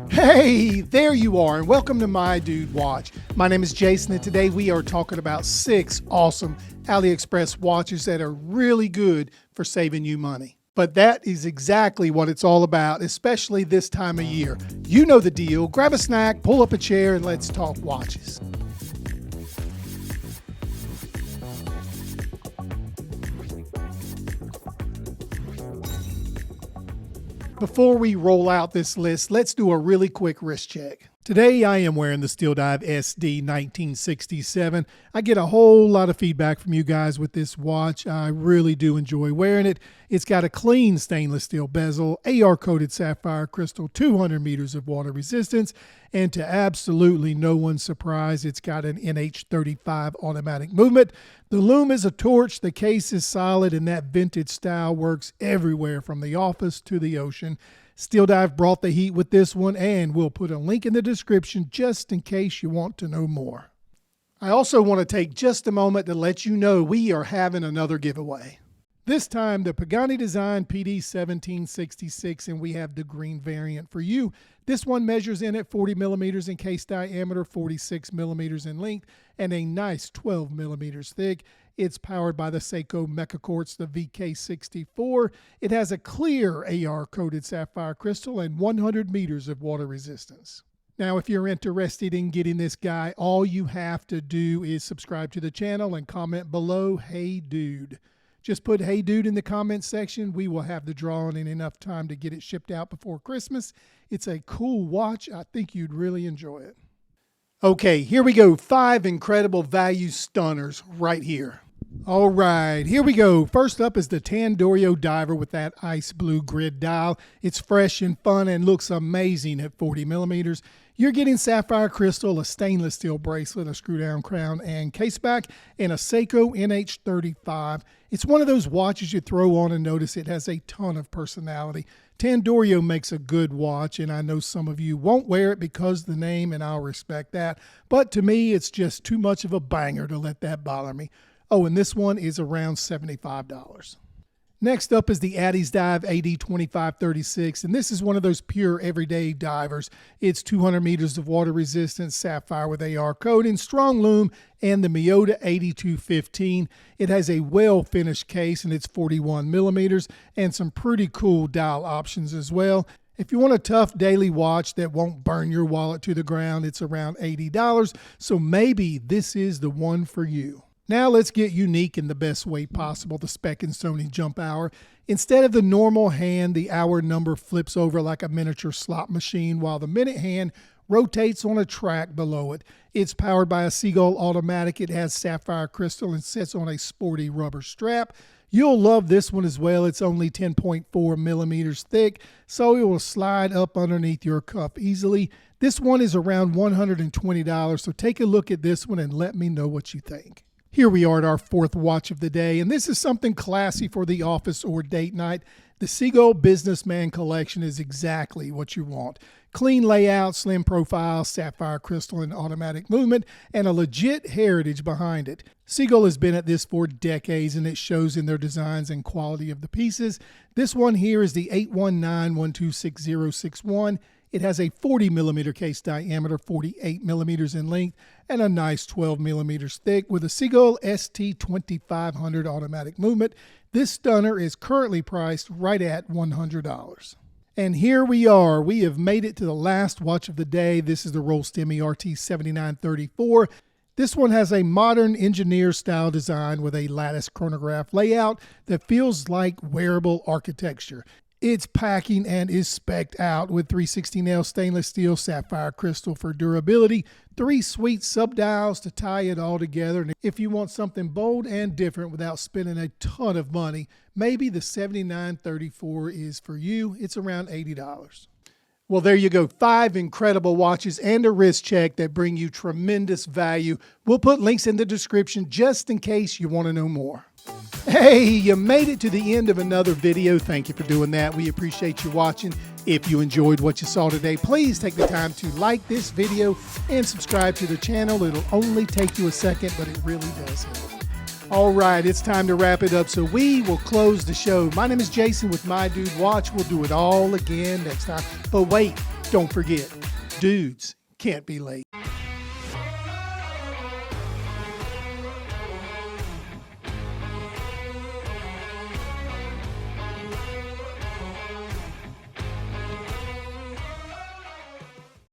Hey, there you are, and welcome to My Dude Watch. My name is Jason, and today we are talking about 6 awesome AliExpress watches that are really good for saving you money. But that is exactly what it's all about, especially this time of year. You know the deal. Grab a snack, pull up a chair, and let's talk watches. Before we roll out this list, let's do a really quick wrist check. Today I am wearing the Addiesdive SD 1967. I get a whole lot of feedback from you guys with this watch. I really do enjoy wearing it. It's got a clean stainless steel bezel, AR-coated sapphire crystal, 200 meters of water resistance, and to absolutely no one's surprise, it's got an NH35 automatic movement. The lume is a torch, the case is solid, and that vintage style works everywhere from the office to the ocean. Addiesdive brought the heat with this one, and we'll put a link in the description just in case you want to know more. I also want to take just a moment to let you know we are having another giveaway. This time the Pagani Design PD 1766, and we have the green variant for you. This one measures in at 40 millimeters in case diameter, 46 millimeters in length, and a nice 12 millimeters thick. It's powered by the Seiko Mecha Quartz, the VK64. It has a clear AR-coated sapphire crystal and 100 meters of water resistance. Now, if you're interested in getting this guy, all you have to do is subscribe to the channel and comment below, "Hey Dude." Just put "Hey Dude" in the comment section. We will have the drawing in enough time to get it shipped out before Christmas. It's a cool watch. I think you'd really enjoy it. Okay, here we go. 5 incredible value stunners right here. All right, here we go. First up is the Tandorio diver with that ice blue grid dial. It's fresh and fun and looks amazing at 40 millimeters. You're getting sapphire crystal, a stainless steel bracelet, a screw down crown and caseback, and a Seiko NH35. It's one of those watches you throw on and notice it has a ton of personality. Tandorio makes a good watch, and I know some of you won't wear it because of the name, and I'll respect that. But to me, it's just too much of a banger to let that bother me. Oh, and this one is around $75. Next up is the Addiesdive AD2536, and this is one of those pure everyday divers. It's 200 meters of water resistance, sapphire with AR coating, strong lume, and the Miyota 8215. It has a well-finished case, and it's 41 millimeters, and some pretty cool dial options as well. If you want a tough daily watch that won't burn your wallet to the ground, it's around $80, so maybe this is the one for you. Now let's get unique in the best way possible, the Specht Sohne jump hour. Instead of the normal hand, the hour number flips over like a miniature slot machine, while the minute hand rotates on a track below it. It's powered by a Seagull automatic. It has sapphire crystal and sits on a sporty rubber strap. You'll love this one as well. It's only 10.4 millimeters thick, so it will slide up underneath your cuff easily. This one is around $120, so take a look at this one and let me know what you think. Here we are at our 4th watch of the day, and this is something classy for the office or date night. The Seagull Businessman Collection is exactly what you want. Clean layout, slim profile, sapphire crystal and automatic movement, and a legit heritage behind it. Seagull has been at this for decades, and it shows in their designs and quality of the pieces. This one here is the 819-126061. It has a 40 millimeter case diameter, 48 millimeters in length, and a nice 12 millimeters thick with a Seagull ST2500 automatic movement. This stunner is currently priced right at $100. And here we are. We have made it to the last watch of the day. This is the Roll Stemi RT7934. This one has a modern engineer style design with a lattice chronograph layout that feels like wearable architecture. It's packing and is specced out with 316L stainless steel sapphire crystal for durability, 3 sweet subdials to tie it all together. And if you want something bold and different without spending a ton of money, maybe the 7934 is for you. It's around $80. Well, there you go. 5 incredible watches and a wrist check that bring you tremendous value. We'll put links in the description just in case you want to know more. Hey, you made it to the end of another video. Thank you for doing that. We appreciate you watching. If you enjoyed what you saw today, please take the time to like this video and subscribe to the channel. It'll only take you a second, but it really does help. All right, it's time to wrap it up, so we will close the show. My name is Jason with My Dude Watch. We'll do it all again next time. But wait, Don't forget, dudes can't be late.